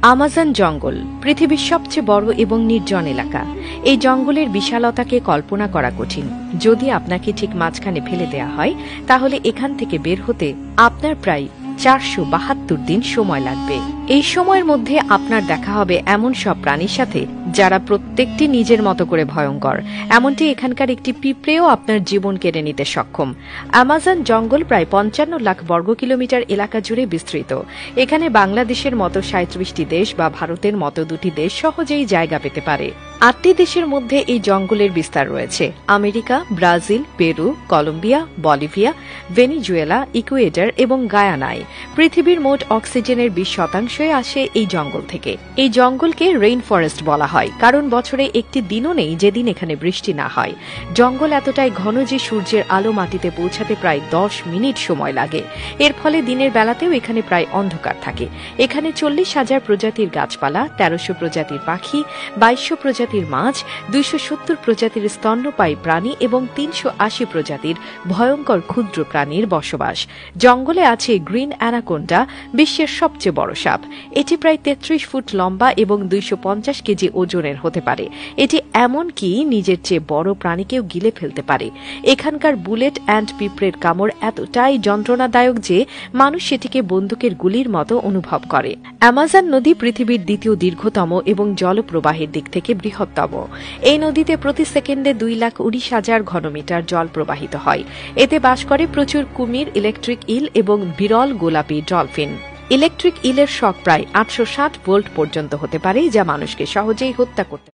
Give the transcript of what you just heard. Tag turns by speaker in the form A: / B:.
A: Amazon জঙ্গল পৃথিবীর সবচেয়ে বড় এবং নির্জন এলাকা। এই জঙ্গলের বিশালতাকে কল্পনা করা কঠিন। যদি আপনাকে ঠিক মাঝখানে ফেলে দেয়া হয়, তাহলে এখান থেকে বের হতে আপনার প্রায় 472 দিন সময় লাগবে। এই সময়ের মধ্যে আপনার দেখা হবে এমন সব প্রাণীর সাথে যারা প্রত্যেকটি নিজের মতো করে ভয়ঙ্কর। এমনটি এখানকার একটি পিঁপড়েও আপনার জীবন কেড়ে নিতে সক্ষম। আমাজন জঙ্গল প্রায় 55 লাখ বর্গ কিলোমিটার এলাকা জুড়ে বিস্তৃত। এখানে বাংলাদেশের মতো 37টি দেশ বা ভারতের মতো 2টি দেশ সহজেই জায়গা পেতে পারে। 8টি দেশের মধ্যে এই জঙ্গলের বিস্তার রয়েছে: America, Brazil, Peru, Colombia, Bolivia, Venezuela, Ecuador এবং গায়ানায়। পৃথিবীর মোট অক্সিজেনের 20% আসে এই জঙ্গল থেকে। এই জঙ্গলকে রেইন ফরেস্ট বলা হয়, কারণ বছরে একটি দিনও নেই যেদিন এখানে বৃষ্টি না হয়। জঙ্গল এতটাই ঘন যে সূর্যের আলো মাটিতে পৌঁছাতে প্রায় 10 মিনিট সময় লাগে। এর ফলে দিনের বেলাতেও এখানে প্রায় অন্ধকার থাকে। এখানে 40,000 প্রজাতির গাছপালা, 1300 প্রজাতির পাখি, 2200 প্রজাতির মাছ, 270 প্রজাতির স্তন্যপায়ী প্রাণী এবং 380 প্রজাতির ভয়ঙ্কর ক্ষুদ্র প্রাণীর বসবাস। জঙ্গলে আছে গ্রিন অ্যানাকোন্ডা, বিশ্বের সবচেয়ে বড় সাপ। এটি প্রায় 33 ফুট লম্বা এবং 250 কেজি ওজনের হতে পারে। এটি এমনকি নিজের চেয়ে বড় প্রাণীকেও গিলে ফেলতে পারে। এখানকার বুলেট অ্যান্ড পিঁপড়ের কামড় এতটাই যন্ত্রণাদায়ক যে মানুষ সেটিকে বন্দুকের গুলির মতো অনুভব করে। আমাজন নদী পৃথিবীর দ্বিতীয় দীর্ঘতম এবং জলপ্রবাহের দিক থেকে বৃহত্তম। এই নদীতে প্রতি সেকেন্ডে 2,19,000 ঘনমিটার জল প্রবাহিত হয়। এতে বাস করে প্রচুর কুমির, ইলেকট্রিক ইল এবং বিরল গোলাপি ডলফিন। ইলেকট্রিক ইলের শক প্রায় 860 ভোল্ট পর্যন্ত হতে পারে, যা মানুষকে সহজেই হত্যা করতে